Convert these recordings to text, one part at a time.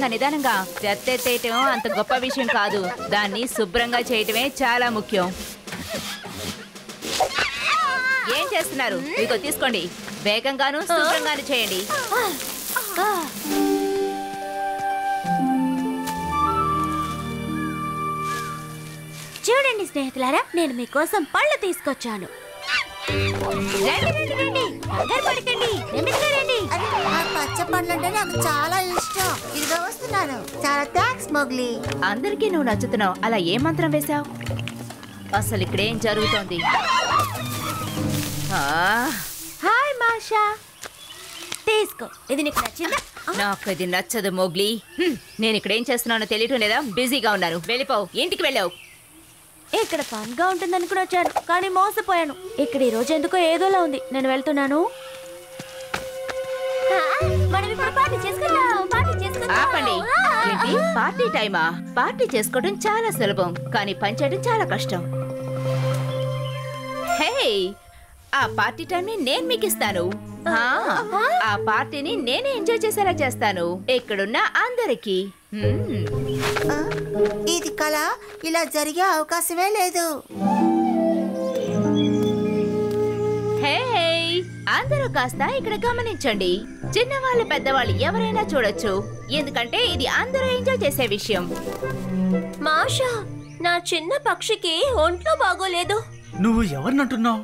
నిదానంగా చెత్తెత్తేయటం అంత గొప్ప విషయం కాదు. దాన్ని శుభ్రంగా చేయటమే చాలా ముఖ్యం. ఏం చేస్తున్నారు? ఇదిగో తీసుకోండి. వేగంగాను శుభ్రంగాను చేయండి. చూడండి స్నేహితులారా, నేను మీకోసం పళ్ళు తీసుకొచ్చాను. పచ్చ పండ్లంటే నాకు చాలా ఇష్టం. ఇదిగో వస్తున్నాను. చాలా థాంక్స్ మోగ్లీ. అందరికీ నువ్వు నచ్చుతున్నావు. అలా ఏ మంత్రం వేశావు? అసలు ఇక్కడేం జరుగుతోంది? హాయ్ మాషా, తీసుకో. ఇది నీకు నచ్చిందా? నాకు ఇది నచ్చదు మోగ్లీ. నేను ఇక్కడ ఏం చేస్తున్నానో తెలియటం లేదా? బిజీగా ఉన్నాను. వెళ్ళిపోవు. ఇంటికి వెళ్ళావు. ఇక్కడ ఫన్ గా ఉంటుందని కూడా వచ్చాను, కానీ మోసపోయాను. ఇక్కడ ఈ రోజు ఎందుకో ఏదోలా ఉంది. నేను వెళ్తున్నాను. ఆపండి. ఏంటి పార్టీ టైమా? పార్టీ చేసుకోవడం చాలా సులభం, కానీ పని చేయడం చాలా కష్టం. హే, ఆ పార్టీ టైం ని నేను మీకు ఇస్తాను. ఆ పార్టీని నేనే ఎంజాయ్ చేసేలా చేస్తాను ఇక్కడున్న అందరికి. ఇది కళ, ఇలా జరిగే అవకాశమే లేదు. హే, అందరూ కాస్త ఇక్కడ గమనించండి. చిన్నవాళ్ళు పెద్దవాళ్ళు ఎవరైనా చూడొచ్చు, ఎందుకంటే ఇది అందరూ ఎంజాయ్ చేసే విషయం. మాషా, నా చిన్న పక్షికి ఒంట్లో బాగోలేదు. నువ్వు ఎవరినంటున్నావు?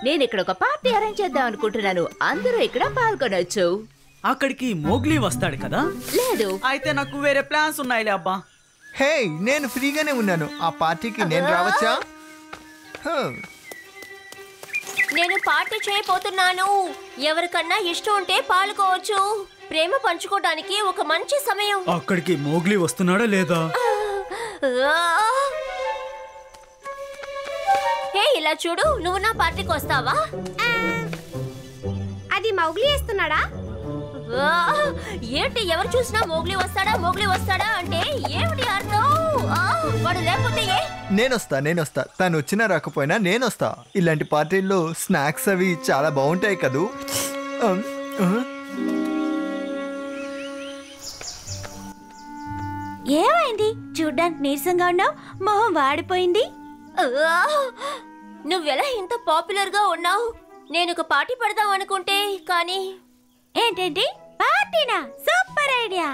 నేను ఇక్కడ ఒక పార్టీ అరేంజ్ చేద్దాం అనుకుంటున్నాను. అందరూ ఇక్కడ పాల్గొనొచ్చు. అక్కడికి మోగ్లీ వస్తాడు కదా? లేదు. అయితే నాకు వేరే ప్లాన్స్ ఉన్నాయిలే అబ్బా. హే, నేను ఫ్రీగానే ఉన్నాను. ఆ పార్టీకి నేను రావచ్చా? నేను పార్టీ చేయబోతున్నాను. ఎవరికన్నా ఇష్టం ఉంటే పాల్గొవచ్చు. ప్రేమ పంచుకోవడానికి ఒక మంచి సమయం. అక్కడికి మోగ్లీ వస్తున్నాడా లేదా? హే, ఇలా చూడు. నువ్వు నా పార్టీకి వస్తావా? అది మౌగ్లీ వేస్తున్నాడా? ఏంటి, ఎవరు చూసినా మోగ్లీ వస్తాడా అంటే ఏమిటి అర్థం? వాడు లేకపోతే నేనొస్తా. తను వచ్చినా రాకపోయినా నేనొస్తా. ఇలాంటి పార్టీల్లో స్నాక్స్ అవి చాలా బాగుంటాయి కదూ. ఏమైంది? చూడ్డానికి నీరసంగా ఉన్నావు. మొహం వాడిపోయింది. నువ్వెలా ఇంత పాపులర్ గా ఉన్నావు? నేను ఒక పార్టీ పెడదాం అనుకుంటే, కానీ ఏంటేంటి పార్టీనా? Super idea.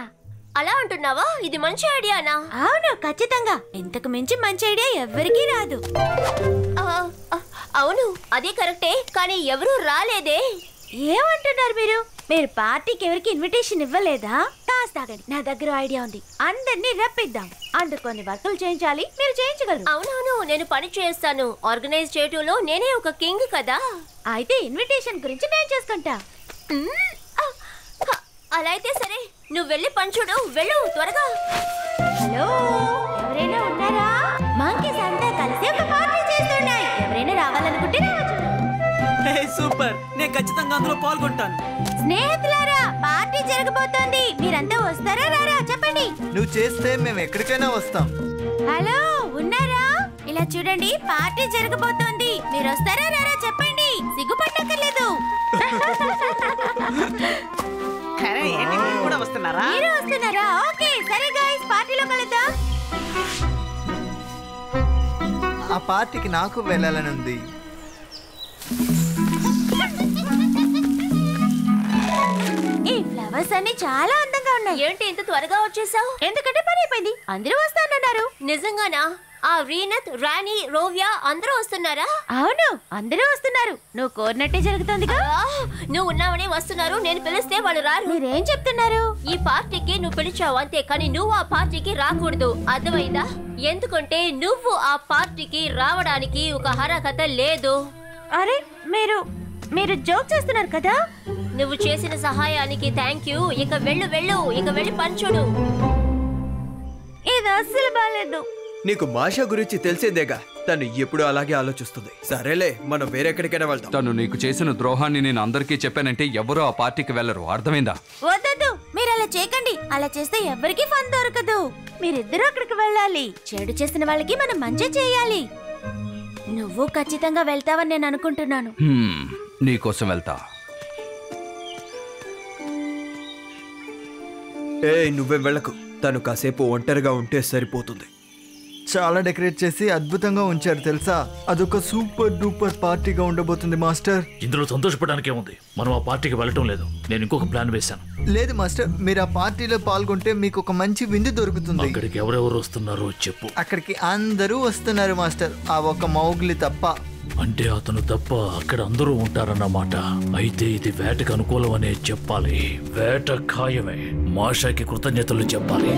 అలా అంటున్నావా? ఇది మంచి ఐడియానా? అవును, ఖచ్చితంగా. ఇంతకు మించి మంచి ఐడియా ఎవ్వరికీ రాదు. అవును, అదే కరెక్టే, కానీ ఎవరూ రాలేదే. ఏమంటున్నారు మీరు? మీరు పార్టీకి ఎవరికి ఇన్విటేషన్ ఇవ్వలేదా? కాస్తాగండి, నా దగ్గర ఐడియా ఉంది. అందరినీ రప్పిద్దాం. అందుకు కొన్ని వర్కులు చేయించాలి. మీరు చేయించగలరు. అవునవును, నేను పని చేస్తాను. ఆర్గనైజ్ చేయటంలో నేనే ఒక కింగ్ కదా. అయితే ఇన్విటేషన్ గురించి నేను చేసుకుంటా. అలా అయితే సరే, నువ్వు వెళ్ళి పని చూడు. వెళ్ళు త్వరగా. హలో, ఎవరైనా ఉన్నారా? మంకీస్ అంతా కలిసి ఒక పార్టీ చేస్తున్నాయి. ఎవరైనా రావాలనుకుంటే రావచ్చు. సూపర్, నేను ఖచ్చితంగా అందులో పాల్గొంటాను. స్నేహితులారా, పార్టీ జరగబోతోంది. మీరంతా వస్తారా రారా చెప్పండి. నువ్వు చేస్తే మేము ఎక్కడికైనా వస్తాం. హలో, ఉన్నారా? ఇలా చూడండి, పార్టీ జరగబోతోంది. మీరు వస్తారా రారా చెప్పండి. సిగ్గుపట్టక్కర్లేదు. కూడా వస్తున్నారా? మీరు వస్తున్నారా? ఓకే, సరే గైస్, పార్టీలో కలుద్దాం. ఆ పార్టీకి నాకు వెళ్ళాలని ఉంది. ఈ ఫ్లవర్స్ అన్ని చాలా అందంగా ఉన్నాయి. ఏంటి ఇంత త్వరగా వచ్చేసావు? ఎందుకంటే పని అయిపోయింది. అందరూ వస్తానన్నారు. నిజంగానా? ఆ రీనత్, రాణి, రోవ్యా అందరూ వస్తున్నారా? అవును, అందరూ వస్తున్నారు. నువ్వు కోరినట్టే జరుగుతుందిగా. నువ్వు ఉన్నావని వస్తున్నారు. నేను పిలిస్తే వాళ్ళు రారు. మీరేం చెప్తున్నారు? ఈ పార్టీకి నువ్వు పిలిచావు అంతే, కానీ నువ్వు ఆ పార్టీకి రాకూడదు. అర్థమైందా? ఎందుకంటే నువ్వు ఆ పార్టీకి రావడానికి ఒక హరకత లేదు. అరే, మీరు జోక్ చేస్తున్నారు కదా. నువ్వు చేసిన సహాయానికి థ్యాంక్ యూ. ఇక వెళ్ళి పంచుడు. ఇది అస్సలు బాలేదు. నీకు మాషా గురించి తెలిసేదేగా. తను ఎప్పుడు అలాగే ఆలోచిస్తుంది. సరేలే, మనం వేరెక్కడికైనా వెళ్తాం. తను నీకు చేసిన ద్రోహాన్ని నేను అందరికీ చెప్పానంటే ఎవరూ ఆ పార్టీకి వెళ్లరు. అర్థమైందా? వద్దు, మీరు అలా చేయకండి. అలా చేస్తే ఎవరికి ఫన్ దొరకదు. మీరిద్దరూ అక్కడికి వెళ్ళాలి. చెడు చేసిన వాళ్ళకి మనం మంచి చేయాలి. నువ్వు ఖచ్చితంగా వెళ్తావని నేను అనుకుంటున్నాను. నీకోసం వెళ్తా. నువ్వేం వెళ్ళకు. తను కాసేపు ఒంటరిగా ఉంటే సరిపోతుంది. చాలా డెకరేట్ చేసి అద్భుతంగా ఉంచారు తెలుసా. అదొక సూపర్ డూపర్ పార్టీగా ఉండబోతుంది మాస్టర్. ఇందులో సంతోషపడడానికి ఏముంది? మనం ఆ పార్టీకి వెళ్ళటం లేదు. నేను ఇంకొక ప్లాన్ వేశాను. లేదు మాస్టర్, మీరు ఆ పార్టీలో పాల్గొంటే మీకు ఒక మంచి విందు దొరుకుతుంది. అక్కడికి ఎవరెవరు వస్తున్నారో చెప్పు. అక్కడికి అందరూ వస్తున్నారు మాస్టర్, ఆ ఒక మౌగ్లి తప్ప. అంటే అతను తప్ప అక్కడ అందరూ ఉంటారన్నమాట. అయితే ఇది వేటకు అనుకూలం అనే చెప్పాలి. వేట ఖాయమే. మాషాకి కృతజ్ఞతలు చెప్పాలి.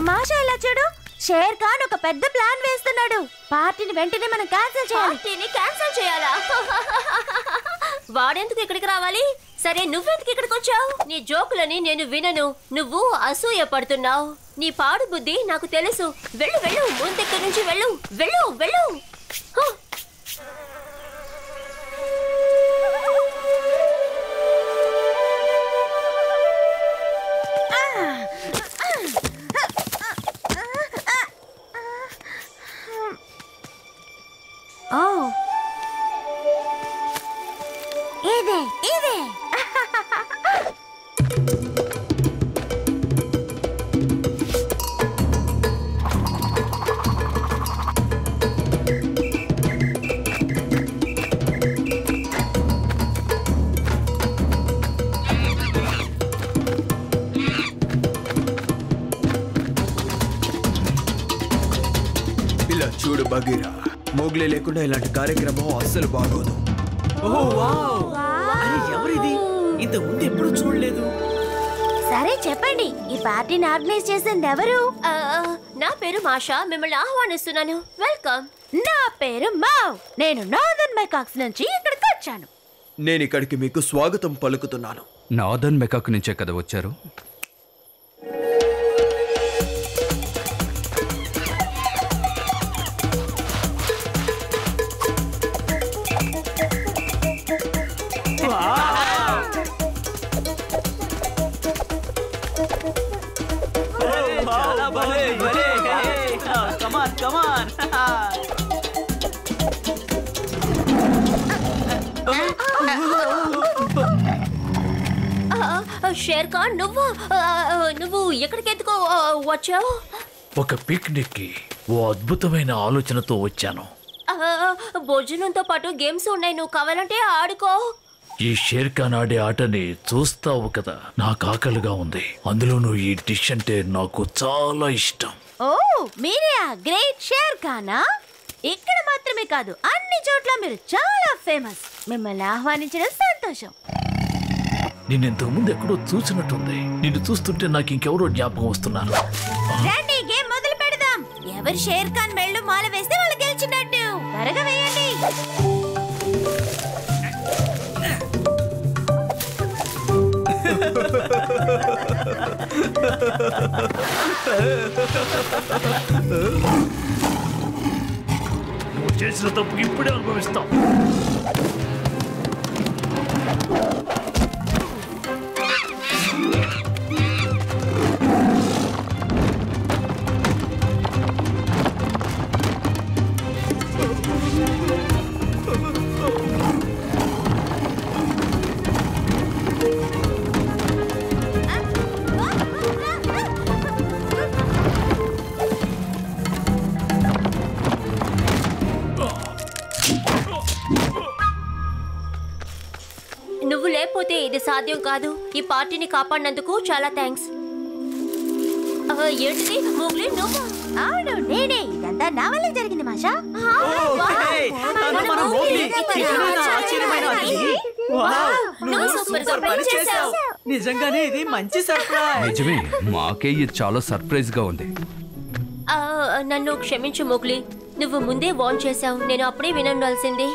మాషా ఇలా చూడు, షేర్ ఖాన్ ఒక పెద్ద ప్లాన్ వేస్తున్నాడు. పార్టీని వెంటనే మనం క్యాన్సిల్ చేయాలి. పార్టీని క్యాన్సిల్ చేయాలా? వాడెందుకు ఇక్కడికి రావాలి? సరే, నువ్వెందుకు ఇక్కడికి వచ్చావు? నీ జోకులని నేను వినను. నువ్వు అసూయ పడుతున్నావు. నీ పాడు బుద్ధి నాకు తెలుసు. వెళ్ళు వెళ్ళు, ముందెక్కడి నుంచి వెళ్ళు వెళ్ళు వెళ్ళు. ఇదే ఇదే ఇలా చూడు బగీరా, మోగ్లీ లేకుండా ఇలాంటి కార్యక్రమం అస్సలు బాగోదు. ఎవరిది? ఇంత ముందు ఎప్పుడు చూడలేదు. సరే చెప్పండి, ఈ పార్టీని ఆర్గనైజ్ చేసింది ఎవరు? నా పేరు మాషా. మిమ్మల్ని ఆహ్వానిస్తున్నాను. వెల్కమ్. నా పేరు మావ్. నేను నార్దర్న్ మెకాక్స్ నుంచి ఇక్కడికి వచ్చాను. నేను ఇక్కడికి మీకు స్వాగతం పలుకుతున్నాను. నార్దర్న్ మెకాక్ నుంచే కదా వచ్చారు? షేర్ ఖాన్, నువ్వు ఎక్కడికి ఎందుకు వచ్చావు? ఒక పిక్నిక్ కి ఓ అద్భుతమైన ఆలోచనతో వచ్చాను. భోజనంతో పాటు గేమ్స్ ఉన్నాయి. నువ్వు కావాలంటే ఆడుకో. ఈ షేర్ ఖాన్ ఆడే ఆటని చూస్తావు కదా. నాకు ఆకలిగా ఉంది. అందులోనూ ఈ డిష్ అంటే నాకు చాలా ఇష్టం. ఓ, మీరే ఆ గ్రేట్ షేర్ ఖానా? ఇక్కడ మాత్రమే కాదు, అన్ని చోట్ల మీరు చాలా ఫేమస్. మిమ్మల్ని ఆహ్వానించడం సంతోషం. నేను ఇంతకు ముందు ఎక్కడో చూసినట్టుంది. నిన్ను చూస్తుంటే నాకు ఇంకెవరో జ్ఞాపకం వస్తున్నారు. రండి, గేమ్ మొదలు పెడదాం. ఎవరు షేర్ ఖాన్ మెళ్ళు మాల వేస్తే వాళ్ళు గెలిచినట్టు. త్వరగా వేయండి. నువ్వు చేసిన తప్పు ఇప్పుడే అనుభవిస్తావు. నువ్వు లేకపోతే ఇది సాధ్యం కాదు. ఈ పార్టీని కాపాడినందుకు చాలా థ్యాంక్స్. ఏంటిది మోగ్లీ? నువ్వు? అవును, నేనే. ఇదంతా నా వల్లే జరిగింది మాషా. నిజంగానే ఇది మంచి సర్ప్రైజ్. నిజమే, మాకే ఇది చాలా సర్ప్రైజ్ గా ఉంది. నన్ను క్షమించు మోగ్లీ. నువ్వు ముందే వార్న్ చేశావు. నేను అప్పుడే వినండాల్సింది.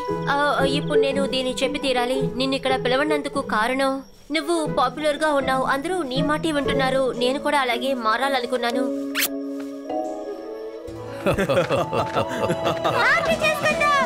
ఇప్పుడు నేను దీన్ని చెప్పి తీరాలి. నిన్ను ఇక్కడ పిలవనందుకు కారణం, నువ్వు పాపులర్ గా ఉన్నావు. అందరూ నీ మాటే వింటున్నారు. నేను కూడా అలాగే మారాలనుకున్నాను. పార్టీ చేసుకుందాం.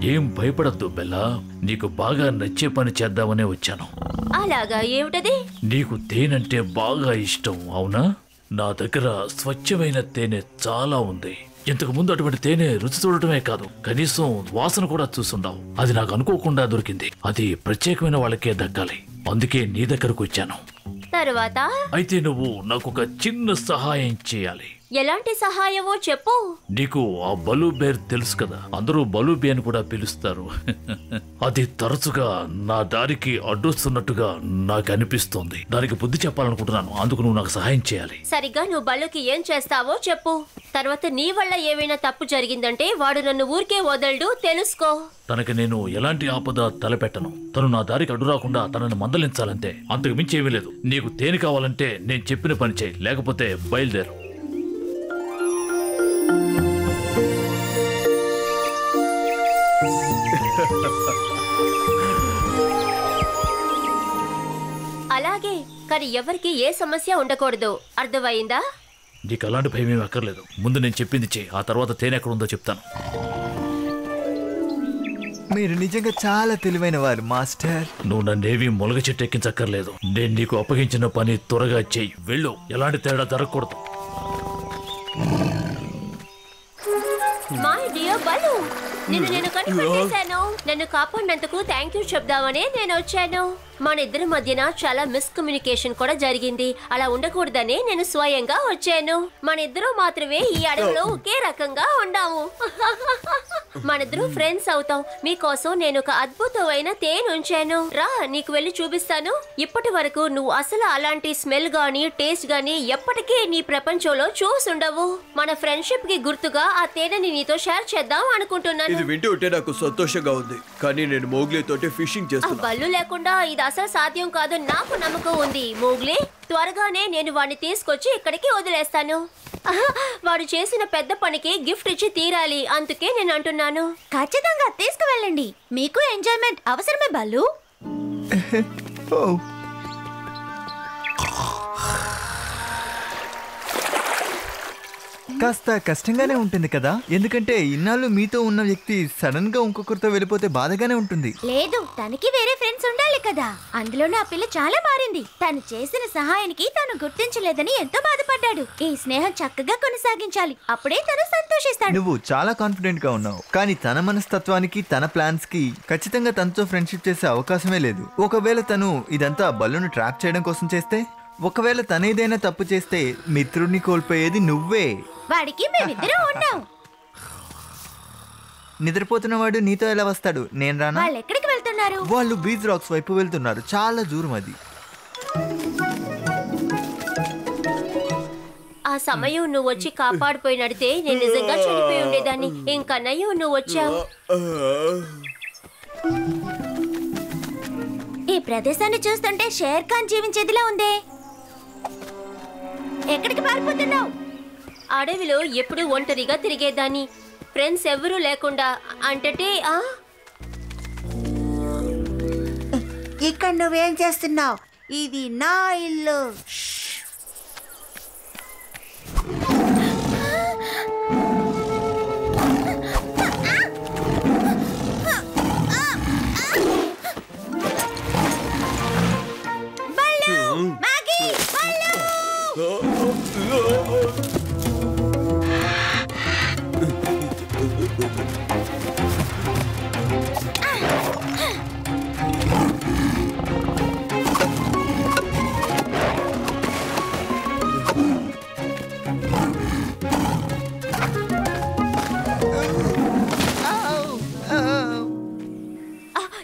ఏం భయపడద్దు బెల్లా, నీకు బాగా నచ్చే పని చేద్దామనే వచ్చాను. అలాగా? ఏమిటది? నీకు తేనంటే బాగా ఇష్టం అవునా? నా దగ్గర స్వచ్ఛమైన తేనె చాలా ఉంది. ఇంతకు ముందు అటువంటి తేనె రుచి చూడటమే కాదు, కనీసం వాసన కూడా చూసుండవు. అది నాకు అనుకోకుండా దొరికింది. అది ప్రత్యేకమైన వాళ్ళకే దక్కాలి. అందుకే నీ దగ్గరకు వచ్చాను. తర్వాత? అయితే నువ్వు నాకు ఒక చిన్న సహాయం చేయాలి. ఎలాంటి సహాయమో చెప్పు. నీకు ఆ బలూ బేర్ తెలుసు కదా, అందరూ బలూబీ అని కూడా పిలుస్తారు. అది తరచుగా నా దారికి అడ్డొస్తున్నట్టుగా నాకు అనిపిస్తోంది. దానికి బుద్ధి చెప్పాలనుకుంటున్నాను. అందుకు నువ్వు నాకు సహాయం చేయాలి. సరిగ్గా నువ్వు బల్లుకి ఏం చేస్తావో చెప్పు. తర్వాత నీ వల్ల ఏమైనా తప్పు జరిగిందంటే వాడు నన్ను ఊరికే వదలడు, తెలుసుకో. తనకి నేను ఎలాంటి ఆపద తలపెట్టను. తను నా దారికి అడ్డు రాకుండా తనని మందలించాలంతే. అంతకు మించి ఏమీ లేదు. నీకు తేనె కావాలంటే నేను చెప్పిన పని చేయి, లేకపోతే బయలుదేరు. అలాగే, కానీ ఎవరికి ఏ సమస్య ఉండకూడదు, అర్థమైందా? నీకు అలాంటి భయం ఏమీ అక్కర్లేదు. ముందు నేను చెప్పింది చేయి, ఆ తర్వాత తేనె ఎక్కడ ఉందో చెప్తాను. మీరు నిజంగా చాలా తెలివైన వారు మాస్టర్. నువ్వు నన్నేవి మొలగ చెట్టు ఎక్కించక్కర్లేదు. నేను నీకు అప్పగించిన పని త్వరగా చెయ్యి. వెళ్ళు, ఎలాంటి తేడా జరగకూడదు. మై డియర్ బలు, నేను కనిపెట్టేశాను. నన్ను కాపాడినందుకు థ్యాంక్ యూ చెప్దామని నేను వచ్చాను. మన ఇద్దరి మధ్యన చాలా మిస్కమ్యూనికేషన్ కూడా జరిగింది. అలా ఉండకూడదని నేను స్వయంగా వచ్చాను. మన ఇద్దరు మాత్రమే ఈ అడవిలో ఒకే రకంగా ఉండాము. మనిద్దరు ఫ్రెండ్స్ అవుతాం. మీకోసం నేను ఒక అద్భుతమైన తేనె ఉంచాను. రా, నీకు వెళ్ళి చూపిస్తాను. ఇప్పటి వరకు నువ్వు అసలు అలాంటి స్మెల్ గానీ టేస్ట్ గానీ ఎప్పటికీ నీ ప్రపంచంలో చూసుండవు. మన ఫ్రెండ్షిప్ కి గుర్తుగా ఆ తేనెని నీతో షేర్ చేద్దాం అనుకుంటున్నాను. ఇది వింటూ ఉంటే నాకు సంతోషంగా ఉంది, కానీ నేను మోగ్లీ తోటి ఫిషింగ్ చేస్తున్నా. బల్లు లేకుండా ఇది అసలు సాధ్యం కాదు. నాకు నమ్మకం ఉంది మోగ్లీ. త్వరగానే నేను వాడిని తీసుకొచ్చి ఇక్కడికి వదిలేస్తాను. వాడు చేసిన పెద్ద పనికి గిఫ్ట్ ఇచ్చి తీరాలి. అందుకే నేను అంటున్నాను. ఖచ్చితంగా తీసుకువెళ్ళండి. మీకు ఎంజాయ్మెంట్ అవసరమే బల్లు. కాస్త కష్టంగానే ఉంటుంది కదా, ఎందుకంటే ఇన్నాళ్ళు మీతో ఉన్న వ్యక్తి సడన్ గా ఇంకొకరితో వెళ్ళిపోతే బాధగానే ఉంటుంది. లేదు, తనకి వేరే ఫ్రెండ్స్ ఉండాలి కదా. అందులోనే ఆ పిల్ల చాలా మారింది. తను చేసిన సహాయానికి తను గుర్తించలేదని ఎంతో బాధపడ్డాడు. ఈ స్నేహం చక్కగా కొనసాగించాలి, అప్పుడే తను సంతోషిస్తాడు. నువ్వు చాలా కాన్ఫిడెంట్ గా ఉన్నావు, కానీ తన మనస్తత్వానికి తన ప్లాన్స్ కి ఖచ్చితంగా తనతో ఫ్రెండ్షిప్ చేసే అవకాశమే లేదు. ఒకవేళ తను ఇదంతా బల్లును ట్రాప్ చేయడం కోసం చేస్తే, ఒకవేళ తనేదైనా తప్పు చేస్తే మిత్రుడిని కోల్పోయేది నువ్వే. వాడికి మేమిద్దరం ఉన్నాం. నిద్రపోతున్నవాడు నీతో ఎలా వస్తాడు? నేను రానా? వాళ్ళు ఎక్కడికి వెళ్తున్నారు? వాళ్ళు బీచ్ రాక్స్ వైపు వెళ్తున్నారు. చాలా దూరం అది. ఆ సమయం నువ్వు వచ్చి కాపాడిపోయినడితే నేను నిజంగా చనిపోయి ఉండేదాన్ని. ఇంకన్నయ్య నువ్వు వచ్చావు. ఈ ప్రదేశాన్ని చూస్తుంటే షేర్ ఖాన్ జీవించేదిలా ఉందే. ఎక్కడికి పారిపోతున్నావు? అడవిలో ఎప్పుడు ఒంటరిగా తిరిగేదాన్ని, ఫ్రెండ్స్ ఎవరూ లేకుండా. అంటే ఇక్కడ నువ్వేం చేస్తున్నావు? ఇది నా ఇల్లు.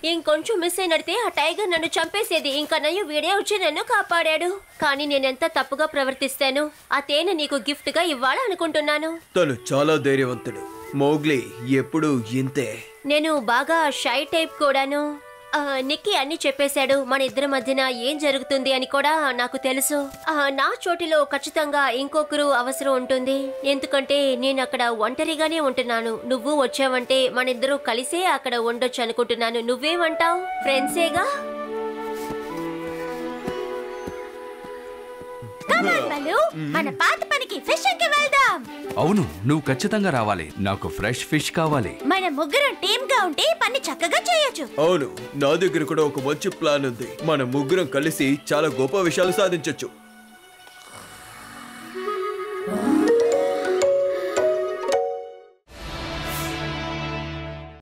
ఇంకొంచెం మిస్ అయినడితే ఆ టైగర్ నన్ను చంపేసేది. ఇంకా నన్ను వీడే వచ్చి నన్ను కాపాడాడు. కానీ నేనెంత తప్పుగా ప్రవర్తిస్తాను. ఆ తేనె నీకు గిఫ్ట్ గా ఇవ్వాలనుకుంటున్నాను. తను చాలా ధైర్యవంతుడు. మోగ్లీ ఎప్పుడు ఇంతే. నేను బాగా షై టైప్ కూడాను. నిక్కీ అన్ని చెప్పేశాడు. మన ఇద్దరి మధ్యన ఏం జరుగుతుంది అని కూడా నాకు తెలుసు. నా చోటిలో ఖచ్చితంగా ఇంకొకరు అవసరం ఉంటుంది. ఎందుకంటే నేను అక్కడ ఒంటరిగానే ఉంటున్నాను. నువ్వు వచ్చావంటే మన ఇద్దరు కలిసే అక్కడ ఉండొచ్చు అనుకుంటున్నాను. నువ్వేమంటావు? ఫ్రెండ్సేగా. మన పాత పనికి ఫిషింగ్ కి వెళ్దాం. అవును, నువ్వు ఖచ్చితంగా రావాలి. నాకు ఫ్రెష్ ఫిష్ కావాలి. మన ముగ్గురం టీమ్ గా ఉంటే పని చక్కగా చేయొచ్చు. అవును, నా దగ్గర కూడా ఒక మంచి ప్లాన్ ఉంది. మన ముగ్గురం కలిసి చాలా గొప్ప విషయాలు సాధించొచ్చు.